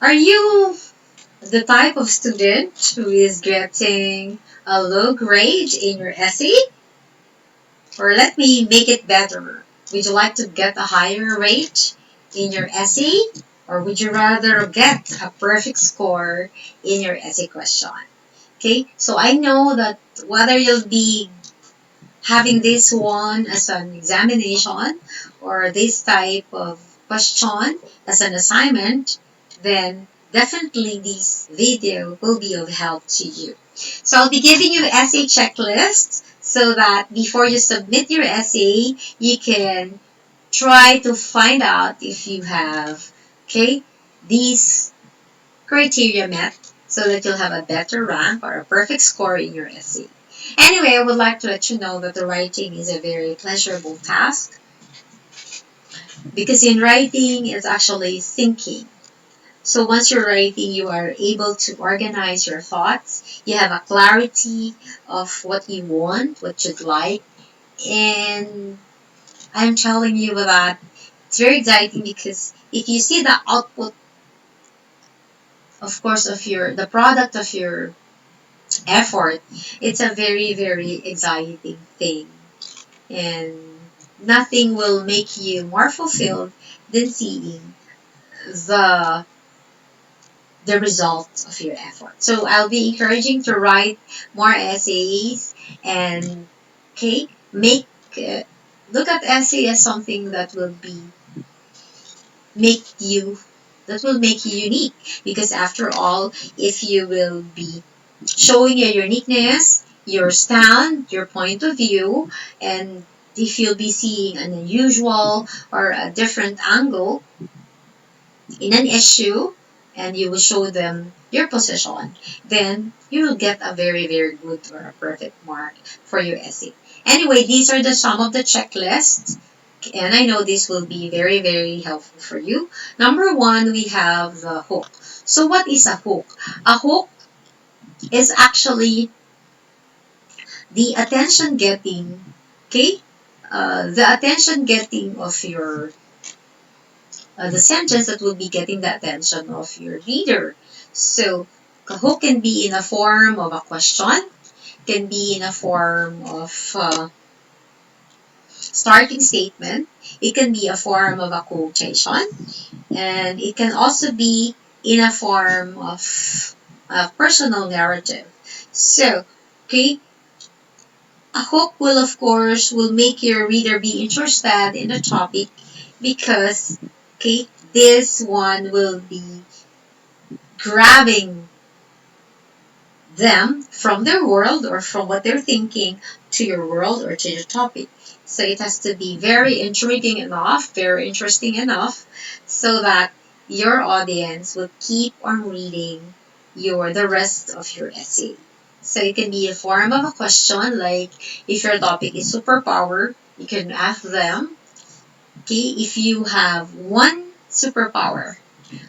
Are you the type of student who is getting a low grade in your essay? Or let me make it better. Would you like to get a higher rate in your essay? Or would you rather get a perfect score in your essay question? Okay, so I know that whether you'll be having this one as an examination or this type of question as an assignment, then definitely this video will be of help to you. So I'll be giving you essay checklists so that before you submit your essay, you can try to find out if you have, okay, these criteria met so that you'll have a better rank or a perfect score in your essay. Anyway, I would like to let you know that the writing is a very pleasurable task because in writing it's actually thinking. So once you're writing, you are able to organize your thoughts. You have a clarity of what you want, what you'd like. And I'm telling you that it's very exciting because if you see the output, of course, of the product of your effort, it's a very, very exciting thing. And nothing will make you more fulfilled than seeing the the result of your effort. So I'll be encouraging to write more essays and okay, make look at essay as something make you that will make you unique because after all, if you will be showing your uniqueness, your stand, your point of view, and if you'll be seeing an unusual or a different angle in an issue and you will show them your position, then you will get a very, very good or a perfect mark for your essay. Anyway, these are some of the checklists, and I know this will be very, very helpful for you. Number one, we have the hook. So what is a hook? A hook is actually the attention getting, okay? The attention getting of your the sentence that will be getting the attention of your reader. So, a hook can be in a form of a question, can be in a form of starting statement, it can be a form of a quotation, and it can also be in a form of a personal narrative. So, okay, a hook will of course will make your reader be interested in the topic because okay, this one will be grabbing them from their world or from what they're thinking to your world or to your topic. So it has to be very intriguing enough, very interesting enough, so that your audience will keep on reading the rest of your essay. So it can be a form of a question, like if your topic is superpower, you can ask them, okay, if you have one superpower,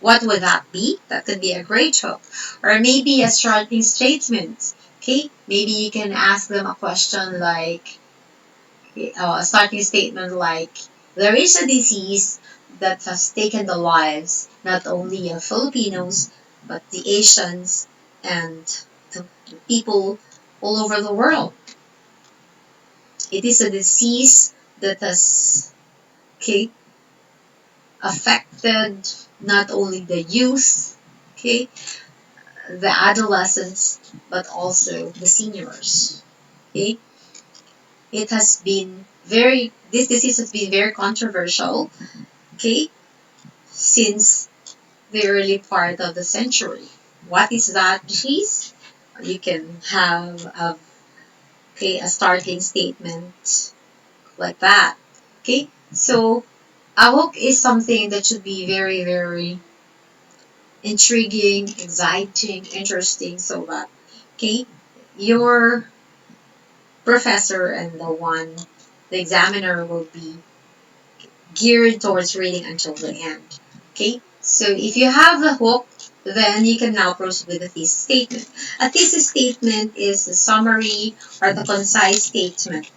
what would that be? That could be a great hook. Or maybe a starting statement. Okay, maybe you can ask them a question like, a starting statement like, there is a disease that has taken the lives not only of Filipinos, but the Asians and the people all over the world. It is a disease that has, okay, affected not only the youth, okay, the adolescents, but also the seniors. Okay? This disease has been very controversial, okay, since the early part of the century. What is that disease? You can have a starting statement like that. Okay, so a hook is something that should be very, very intriguing, exciting, interesting, so that okay, your professor and the examiner will be geared towards reading until the end. Okay, so if you have the hook, then you can now proceed with the thesis statement. A thesis statement is the summary or the concise statement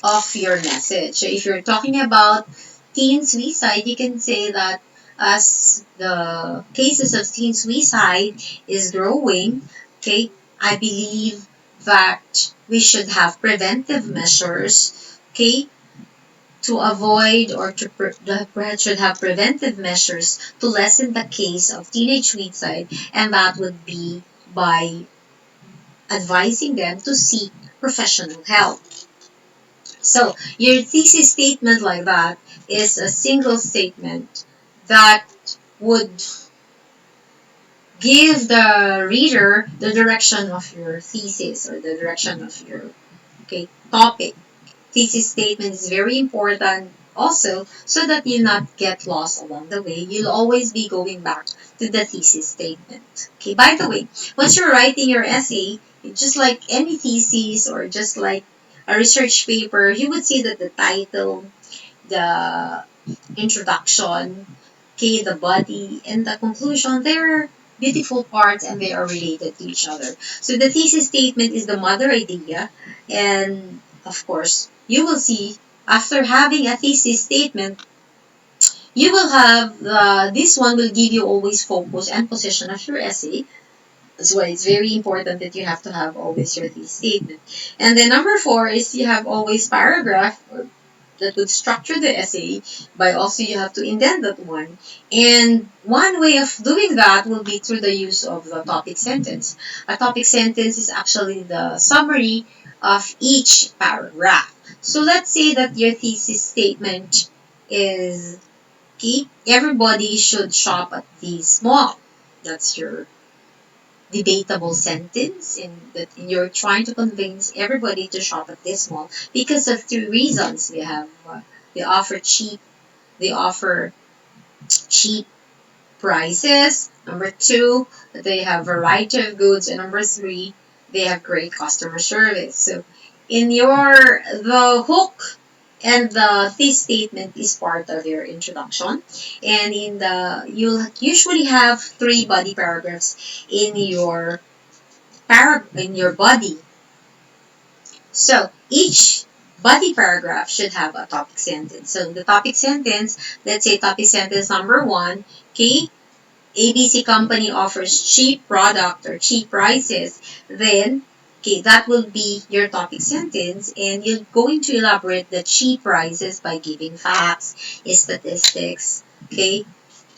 of your message. So if you're talking about teen suicide, you can say that as the cases of teen suicide is growing, okay, I believe that we should have preventive measures, okay, to avoid or to should have preventive measures to lessen the case of teenage suicide, and that would be by advising them to seek professional help. So your thesis statement like that is a single statement that would give the reader the direction of your thesis or the direction of your topic. Thesis statement is very important also so that you not get lost along the way. You'll always be going back to the thesis statement. Okay, by the way, once you're writing your essay, just like any thesis or just like a research paper, you would see that the title, the introduction, okay, the body, and the conclusion, they're beautiful parts and they are related to each other. So the thesis statement is the mother idea, and of course, you will see after having a thesis statement, you will have this one will give you always focus and position of your essay. That's why it's very important that you have to have always your thesis statement. And then number four is you have always paragraph that would structure the essay, but also you have to indent that one. And one way of doing that will be through the use of the topic sentence. A topic sentence is actually the summary of each paragraph. So let's say that your thesis statement is, okay, everybody should shop at this mall. That's your debatable sentence in that you're trying to convince everybody to shop at this mall because of three reasons. They offer cheap prices. Number two, they have variety of goods, and number three, they have great customer service. So in your the hook and the thesis statement is part of your introduction, and in the you'll usually have three body paragraphs in your in your body. So each body paragraph should have a topic sentence. So the topic sentence, let's say topic sentence number one, okay, ABC company offers cheap product or cheap prices, then okay, that will be your topic sentence, and you're going to elaborate the cheap prices by giving facts, statistics, okay,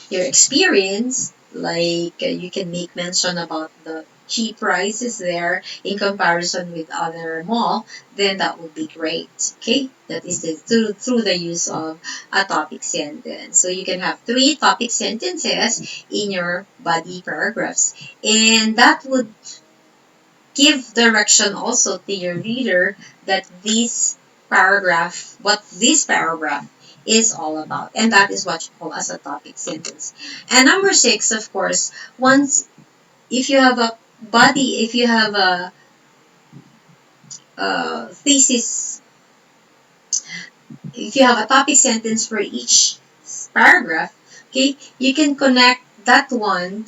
your experience, like you can make mention about the cheap prices there in comparison with other mall, then that would be great. Okay, that is through the use of a topic sentence. So you can have three topic sentences in your body paragraphs, and that would give direction also to your reader that this paragraph is all about. And that is what you call as a topic sentence. And number six, of course, once if you have a body, if you have a thesis, if you have a topic sentence for each paragraph, okay, you can connect that one,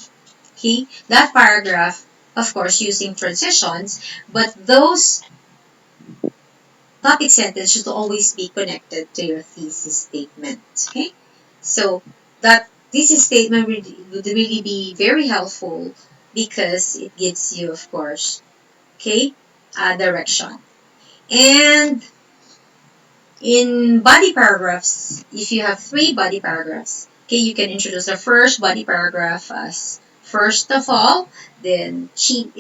okay, that paragraph, of course, using transitions, but those topic sentence should always be connected to your thesis statement. Okay, so that thesis statement would really be very helpful because it gives you, of course, okay, direction. And in body paragraphs, if you have three body paragraphs, okay, you can introduce the first body paragraph as first of all, then cheap.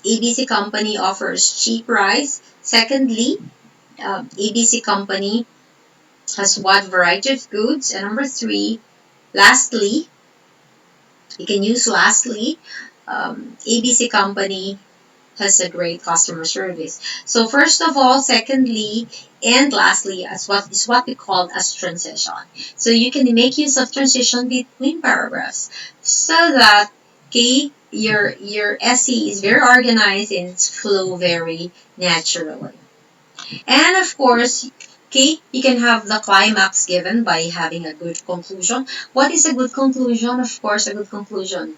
ABC company offers cheap price. Secondly, ABC company has wide variety of goods. And number three, lastly, you can use lastly, ABC company has a great customer service. So first of all, secondly, and lastly, as what we call as transition. So you can make use of transition between paragraphs so that okay, your essay is very organized and it's flow very naturally. And of course, okay, you can have the climax given by having a good conclusion. What is a good conclusion? Of course, a good conclusion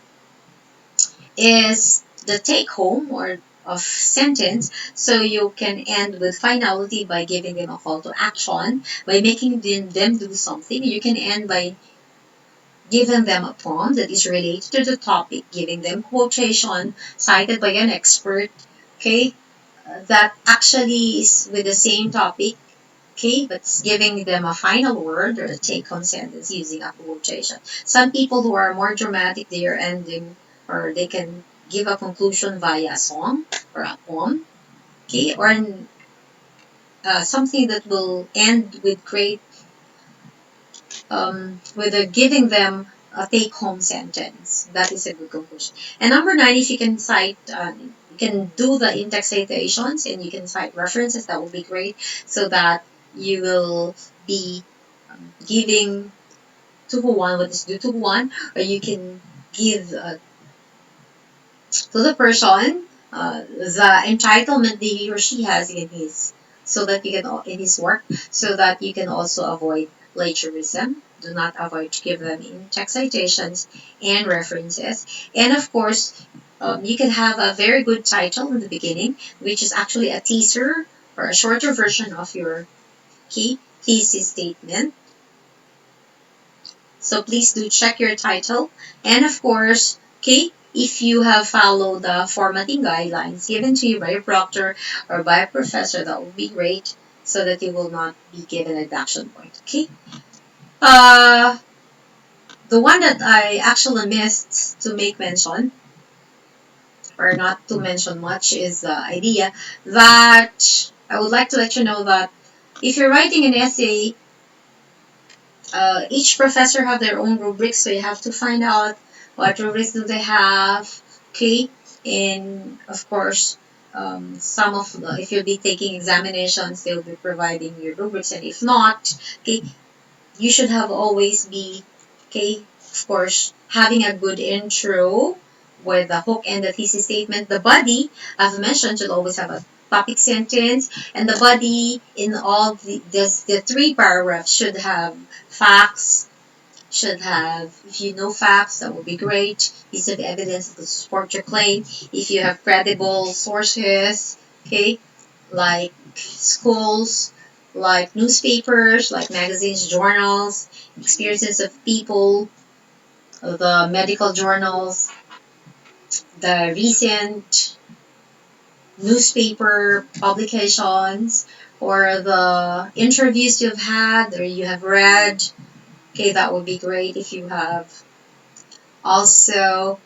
is the take home or of sentence, so you can end with finality by giving them a call to action, by making them do something. You can end by giving them a poem that is related to the topic, giving them quotation cited by an expert, okay, that actually is with the same topic, okay, but giving them a final word or a take-home sentence using a quotation. Some people who are more dramatic, they are ending or they can give a conclusion via a song or a poem, okay, or something that will end with great with giving them a take-home sentence. That is a good conclusion. And number 9, if you can cite, you can do the in-text citations and you can cite references. That would be great, so that you will be giving 2 for 1. What is do 2 for 1? Or you can give to the person the entitlement that he or she has in his, so that you can in his work, so that you can also avoid plagiarism. Do not avoid to give them in text citations and references. And of course, you can have a very good title in the beginning, which is actually a teaser or a shorter version of your key thesis statement. So please do check your title. And of course, okay, if you have followed the formatting guidelines given to you by your proctor or by a professor, that would be great, so that you will not be given a deduction point. Okay. Uh, the one that I actually missed to make mention, or not to mention much, is the idea that I would like to let you know that if you're writing an essay, each professor have their own rubrics, so you have to find out what rubrics do they have, okay? And of course, some of the, if you'll be taking examinations, they'll be providing your rubrics, and if not, okay, you should have always be, okay, of course, having a good intro with the hook and the thesis statement. The body, as mentioned, should always have a topic sentence, and the body in all the 3 paragraphs should have facts, should have, if you know facts, that would be great, piece of evidence to support your claim. If you have credible sources, okay, like schools, like newspapers, like magazines, journals, experiences of people, the medical journals, the recent newspaper publications, or the interviews you've had or you have read. Okay, that would be great if you have. Also,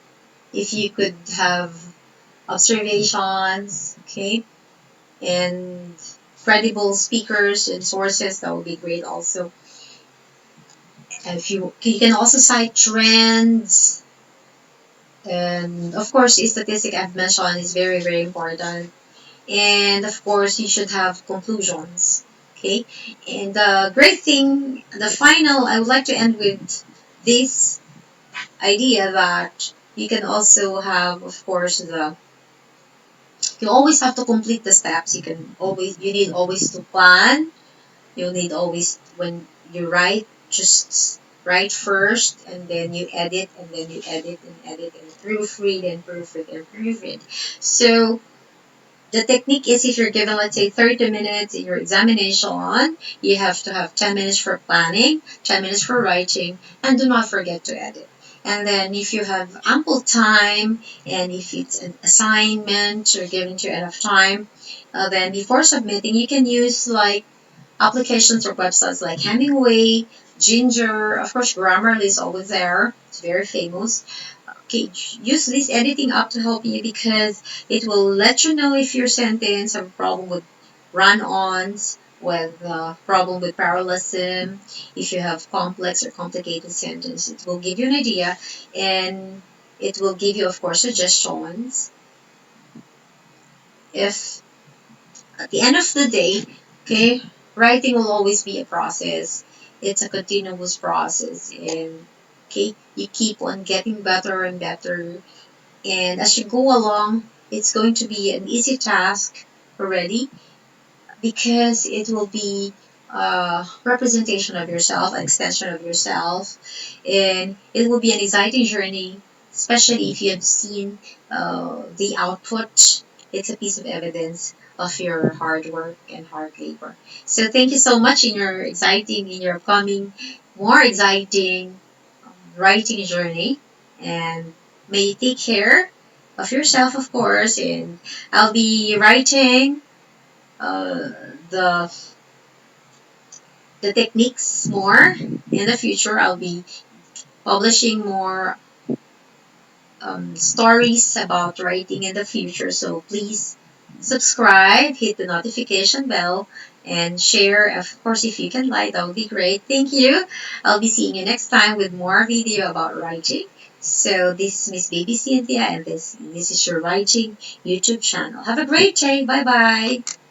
if you could have observations, okay, and credible speakers and sources, that would be great also. And if you can also cite trends, and of course, the statistic I've mentioned is very, very important. And of course, you should have conclusions, okay. And the great thing, the final, I would like to end with this idea that you can also have, of course, you always have to complete the steps. You need always to plan. You need always, when you write, just write first, and then you edit, and then you edit and edit and proofread and proofread and proofread. So the technique is, if you're given, let's say, 30 minutes in your examination, you have to have 10 minutes for planning, 10 minutes for writing, and do not forget to edit. And then if you have ample time, and if it's an assignment or given to you enough time, then before submitting, you can use like applications or websites like Hemingway, Ginger, of course, Grammarly is always there. It's very famous. Okay, use this editing app to help you, because it will let you know if your sentence have a problem with run-ons, with problem with parallelism, if you have complex or complicated sentence. It will give you an idea, and it will give you, of course, suggestions. If at the end of the day, okay, writing will always be a process. It's a continuous process, and okay, you keep on getting better and better. And as you go along, it's going to be an easy task already, because it will be a representation of yourself, an extension of yourself, and it will be an exciting journey, especially if you have seen the output. It's a piece of evidence of your hard work and hard labor. So thank you so much in your upcoming, more exciting writing journey, and may you take care of yourself, of course. And I'll be writing uh, the the techniques more in the future. I'll be publishing more stories about writing in the future. So please subscribe, hit the notification bell, and share. Of course, if you can like, that would be great. Thank you. I'll be seeing you next time with more video about writing. So this is Miss Baby Cynthia, and this is your writing YouTube channel. Have a great day. Bye bye.